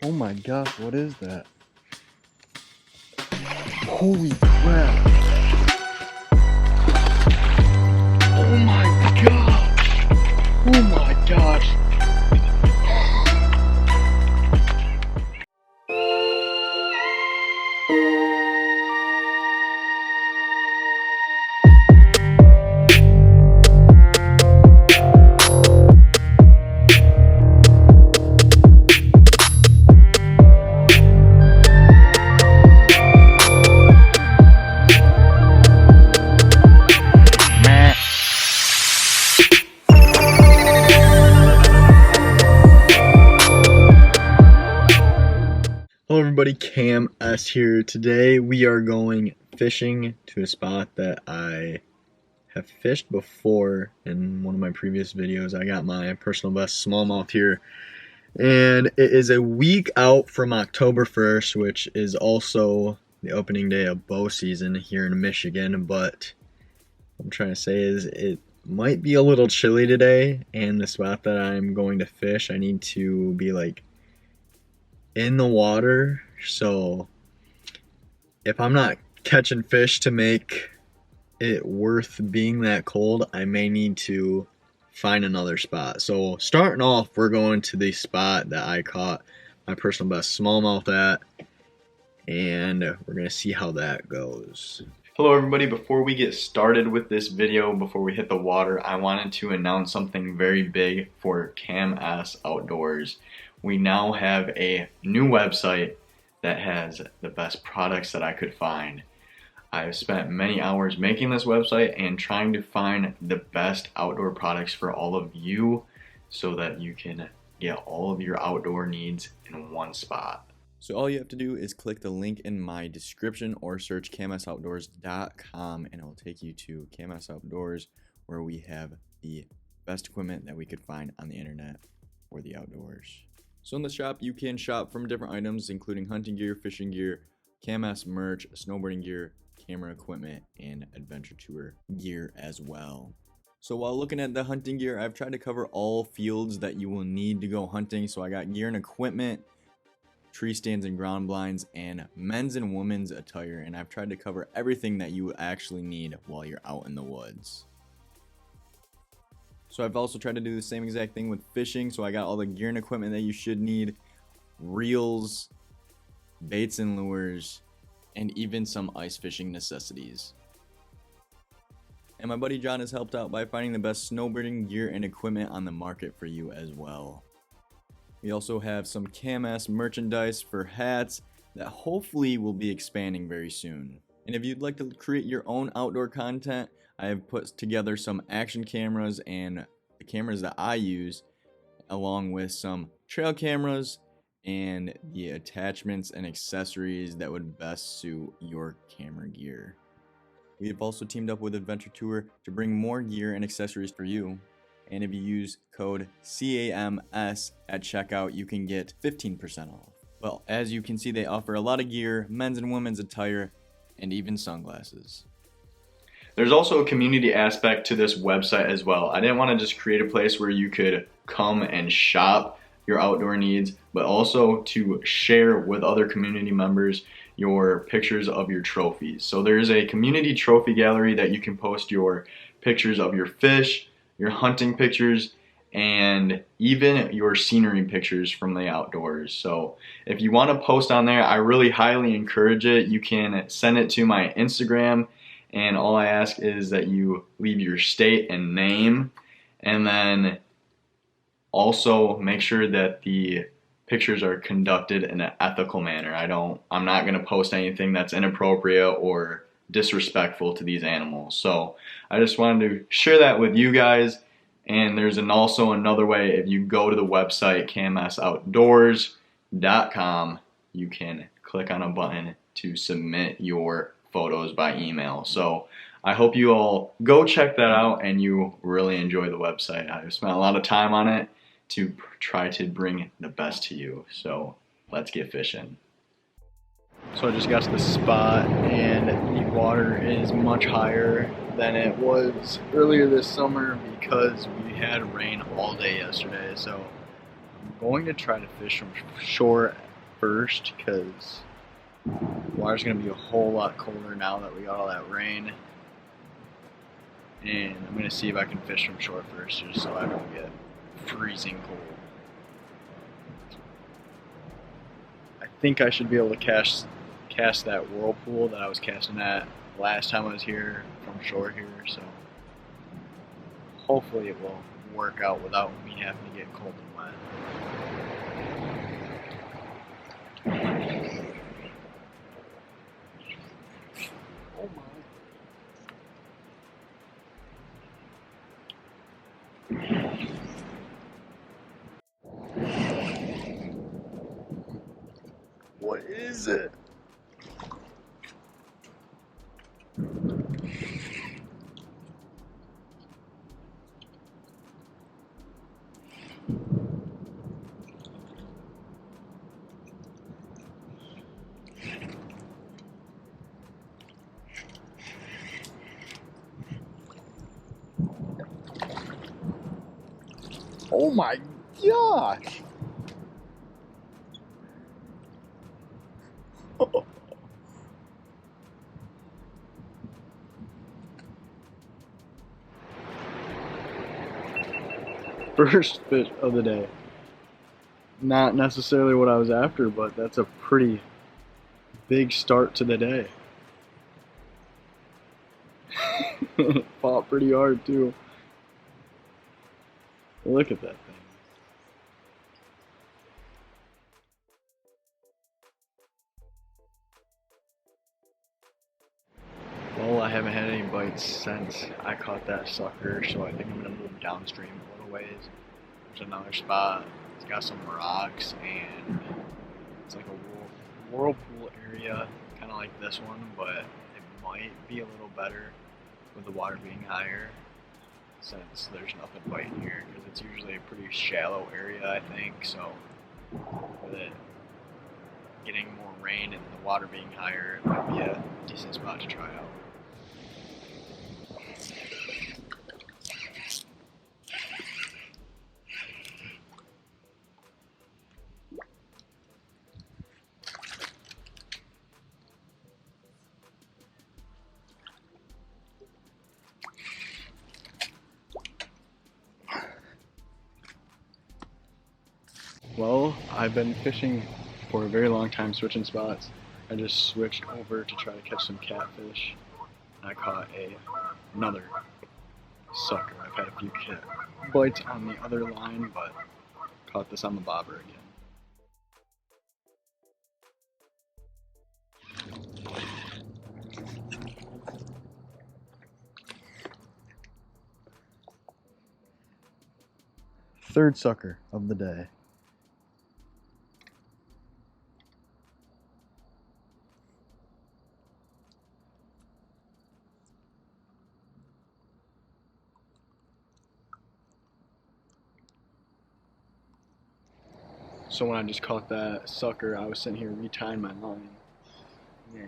Oh my gosh, what is that? Holy crap! Oh my gosh! Oh my gosh! Hello everybody, Cam S here. Today we are going fishing to a spot that I have fished before in one of my previous videos. I got my personal best smallmouth here, and it is a week out from October 1st, which is also the opening day of bow season here in Michigan. But what I'm trying to say is it might be a little chilly today, and the spot that I'm going to fish, I need to be like in the water, so if I'm not catching fish to make it worth being that cold, I may need to find another spot. So starting off, we're going to the spot that I caught my personal best smallmouth at, and we're gonna see how that goes. Hello everybody, before we get started with this video, before we hit the water, I wanted to announce something very big for Cam S Outdoors. We now have a new website that has the best products that I could find. I've spent many hours making this website and trying to find the best outdoor products for all of you so that you can get all of your outdoor needs in one spot. So all you have to do is click the link in my description or search camsoutdoors.com and it will take you to Cam S Outdoors, where we have the best equipment that we could find on the internet for the outdoors. So in the shop, you can shop from different items, including hunting gear, fishing gear, Cam S merch, snowboarding gear, camera equipment, and adventure tour gear as well. So while looking at the hunting gear, I've tried to cover all fields that you will need to go hunting. So I got gear and equipment, tree stands and ground blinds, and men's and women's attire. And I've tried to cover everything that you actually need while you're out in the woods. So I've also tried to do the same exact thing with fishing. So I got all the gear and equipment that you should need, reels, baits and lures, and even some ice fishing necessities. And my buddy John has helped out by finding the best snowboarding gear and equipment on the market for you as well. We also have some Cam S merchandise for hats that hopefully will be expanding very soon. And if you'd like to create your own outdoor content, I have put together some action cameras and the cameras that I use, along with some trail cameras and the attachments and accessories that would best suit your camera gear. We have also teamed up with Adventure Tour to bring more gear and accessories for you. And if you use code CAMS at checkout, you can get 15% off. Well, as you can see, they offer a lot of gear, men's and women's attire, and even sunglasses. There's also a community aspect to this website as well. I didn't want to just create a place where you could come and shop your outdoor needs, but also to share with other community members your pictures of your trophies. So there's a community trophy gallery that you can post your pictures of your fish, your hunting pictures, and even your scenery pictures from the outdoors. So if you want to post on there, I really highly encourage it. You can send it to my Instagram, and all I ask is that you leave your state and name, and then also make sure that the pictures are conducted in an ethical manner. I'm not going to post anything that's inappropriate or disrespectful to these animals. So I just wanted to share that with you guys. And there's also another way. If you go to the website camsoutdoors.com, you can click on a button to submit your photos by email. So I hope you all go check that out and you really enjoy the website. I've spent a lot of time on it to try to bring the best to you. So let's get fishing. So I just got to the spot and the water is much higher than it was earlier this summer because we had rain all day yesterday. So I'm going to try to fish from shore first because the water's going to be a whole lot colder now that we got all that rain. And I'm going to see if I can fish from shore first just so I don't get freezing cold. I think I should be able to cast that whirlpool that I was casting at last time I was here from shore here, so hopefully it will work out without me having to get cold and wet. Oh my. What is it? Oh my gosh! First fish of the day. Not necessarily what I was after, but that's a pretty big start to the day. Fought pretty hard too. Look at that thing. Well, I haven't had any bites since I caught that sucker, so I think I'm gonna move downstream a little ways. There's another spot. It's got some rocks and it's like a whirlpool area, kind of like this one, but it might be a little better with the water being higher since there's nothing biting here because it's usually a pretty shallow area, I think. So with it getting more rain and the water being higher, it might be a decent spot to try out. Well, I've been fishing for a very long time, switching spots. I just switched over to try to catch some catfish. I caught another sucker. I've had a few bites on the other line, but caught this on the bobber again. Third sucker of the day. So when I just caught that sucker, I was sitting here retying my line. Yeah.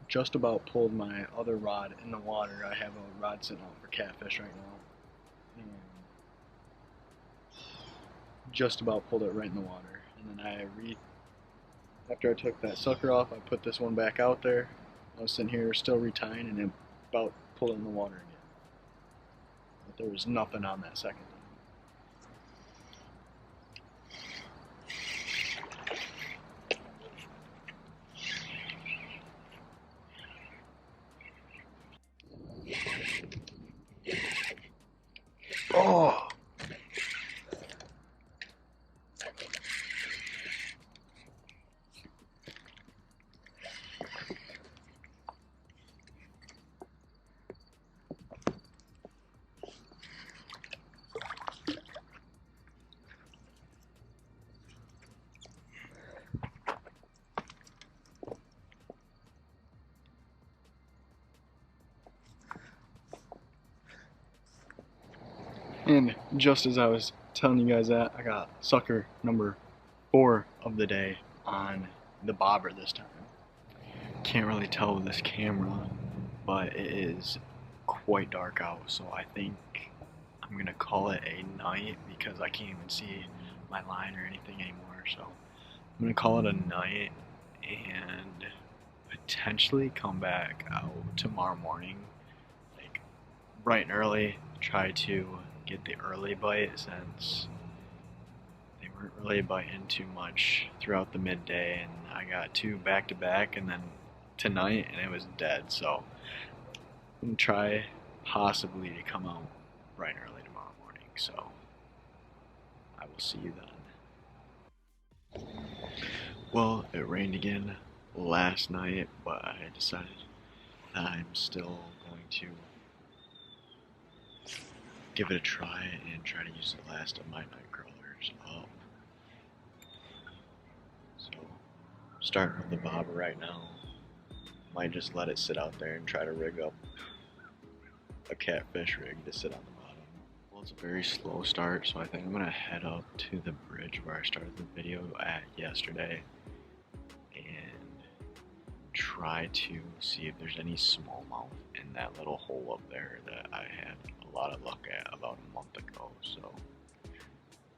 Just about pulled my other rod in the water. I have a rod sitting out for catfish right now. And just about pulled it right in the water. And then after I took that sucker off, I put this one back out there. I was sitting here still retying and it about pulled it in the water again. But there was nothing on that second time. Oh! And just as I was telling you guys that, I got sucker number 4 of the day on the bobber this time. Can't really tell with this camera, but it is quite dark out, so I think I'm gonna call it a night because I can't even see my line or anything anymore. So I'm gonna call it a night and potentially come back out tomorrow morning, like bright and early. Try to get the early bite since they weren't really biting too much throughout the midday, and I got two back to back, and then tonight, and it was dead. So I'm gonna try possibly to come out bright and early tomorrow morning. So I will see you then. Well, it rained again last night, but I decided that I'm still going to give it a try and try to use the last of my night crawlers up. So, starting with the bobber right now. Might just let it sit out there and try to rig up a catfish rig to sit on the bottom. Well, it's a very slow start, so I think I'm gonna head up to the bridge where I started the video at yesterday and try to see if there's any smallmouth in that little hole up there that I had a lot of luck at about a month ago. So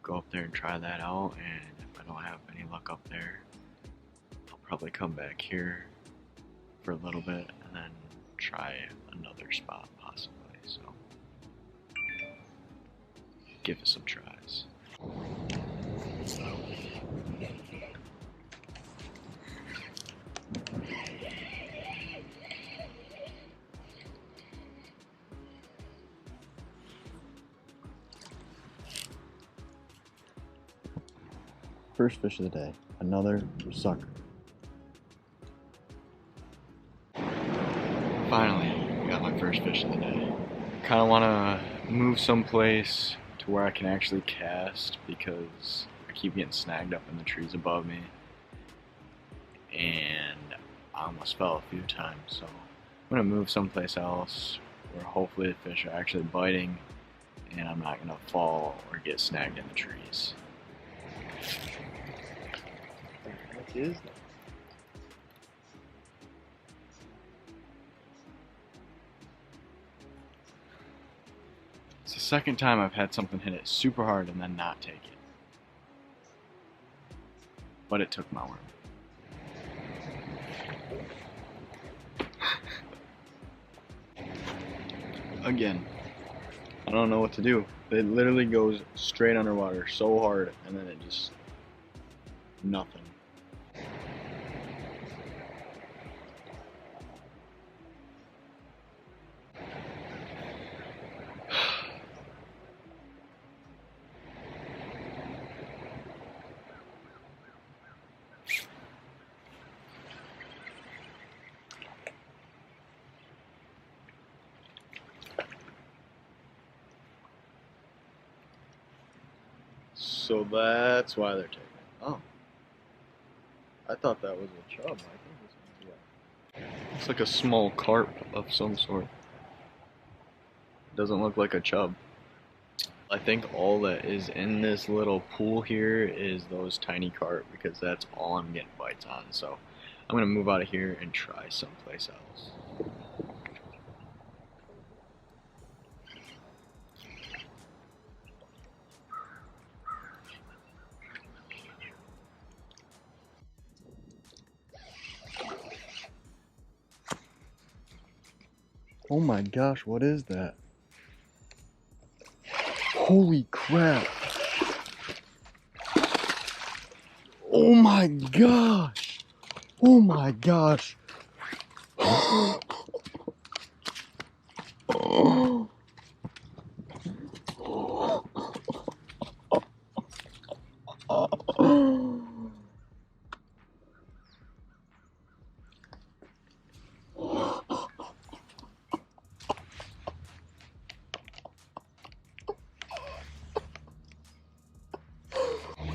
go up there and try that out, and if I don't have any luck up there, I'll probably come back here for a little bit and then try another spot possibly. So give it some tries. First fish of the day, another sucker. Finally, got my first fish of the day. Kind of want to move someplace to where I can actually cast because I keep getting snagged up in the trees above me, and I almost fell a few times. So I'm gonna move someplace else where hopefully the fish are actually biting, and I'm not gonna fall or get snagged in the trees. What is that? It's the second time I've had something hit it super hard and then not take it. But it took my worm. Again, I don't know what to do. It literally goes straight underwater so hard and then it just nothing. So that's why they're taking it. Oh. I thought that was a chub. I think this one's, yeah. It's like a small carp of some sort. Doesn't look like a chub. I think all that is in this little pool here is those tiny carp because that's all I'm getting bites on. So I'm gonna move out of here and try someplace else. Oh my gosh, what is that? Holy crap! Oh my gosh! Oh my gosh!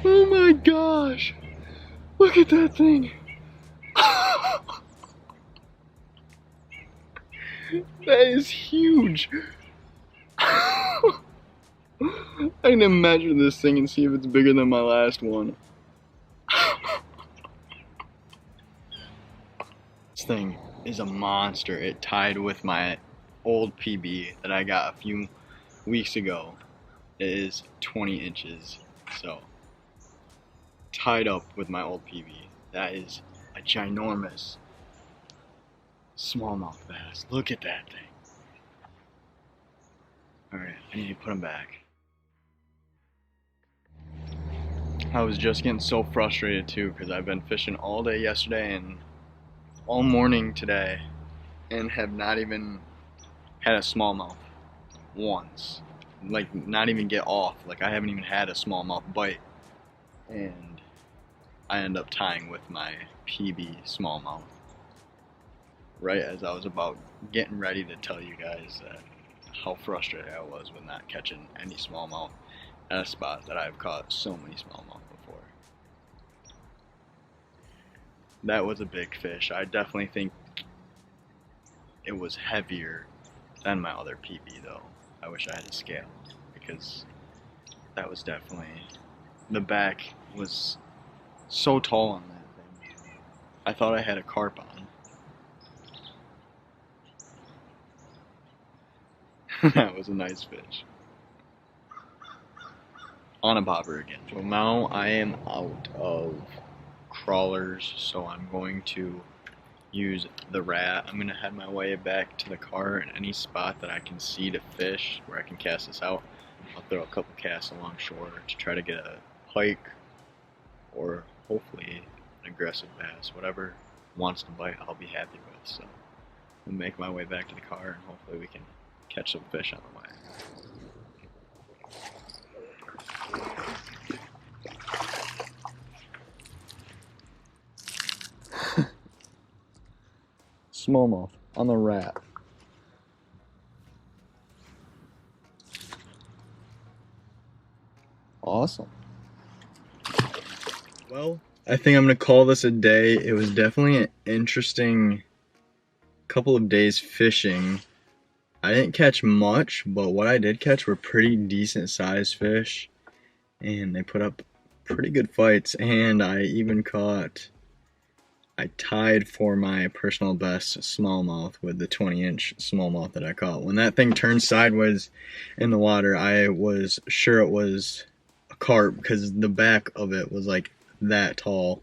Oh my gosh! Look at that thing! That is huge! I can imagine this thing and see if it's bigger than my last one. This thing is a monster. It tied with my old PB that I got a few weeks ago. It is 20 inches, so tied up with my old PB. That is a ginormous smallmouth bass. Look at that thing. Alright, I need to put him back. I was just getting so frustrated too because I've been fishing all day yesterday and all morning today and have not even had a smallmouth once. Like, not even get off. Like, I haven't even had a smallmouth bite. And I end up tying with my PB smallmouth right as I was about getting ready to tell you guys that how frustrated I was with not catching any smallmouth at a spot that I've caught so many smallmouth before. That was a big fish. I definitely think it was heavier than my other PB though. I wish I had a scale because that was definitely, the back was so tall on that thing. I thought I had a carp on. That was a nice fish. On a bobber again. So now I am out of crawlers, so I'm going to use the rat. I'm gonna head my way back to the car, and any spot that I can see to fish where I can cast this out, I'll throw a couple casts along shore to try to get a pike or hopefully an aggressive bass. Whatever wants to bite, I'll be happy with. So I'll make my way back to the car and hopefully we can catch some fish on the way. Smallmouth on the rat. Awesome. Well, I think I'm gonna call this a day. It was definitely an interesting couple of days fishing. I didn't catch much, but what I did catch were pretty decent sized fish, and they put up pretty good fights, and I tied for my personal best smallmouth with the 20-inch smallmouth that I caught. When that thing turned sideways in the water, I was sure it was a carp because the back of it was like that tall.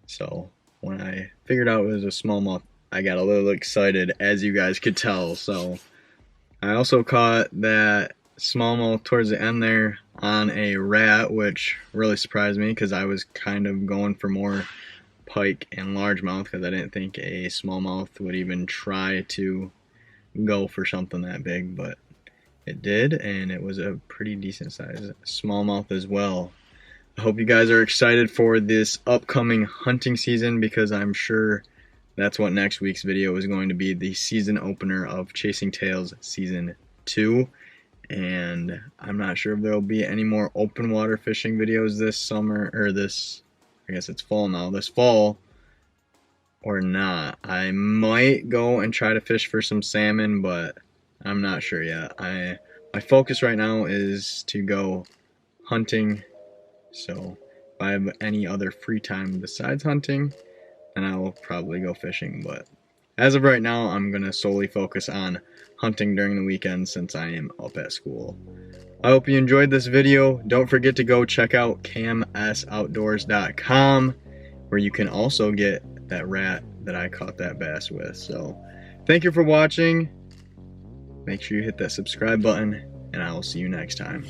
So when I figured out it was a smallmouth, I got a little excited, as you guys could tell. So I also caught that smallmouth towards the end there on a rat, which really surprised me because I was kind of going for more pike and largemouth because I didn't think a smallmouth would even try to go for something that big, but it did, and it was a pretty decent size smallmouth as well. I hope you guys are excited for this upcoming hunting season because I'm sure that's what next week's video is going to be, the season opener of Chasing Tails Season 2. And I'm not sure if there will be any more open water fishing videos this summer, or this, I guess it's fall now, this fall, or not. I might go and try to fish for some salmon, but I'm not sure yet. My focus right now is to go hunting, so if I have any other free time besides hunting, then I will probably go fishing. But as of right now, I'm going to solely focus on hunting during the weekend since I am up at school. I hope you enjoyed this video. Don't forget to go check out camsoutdoors.com, where you can also get that rat that I caught that bass with. So thank you for watching. Make sure you hit that subscribe button, and I will see you next time.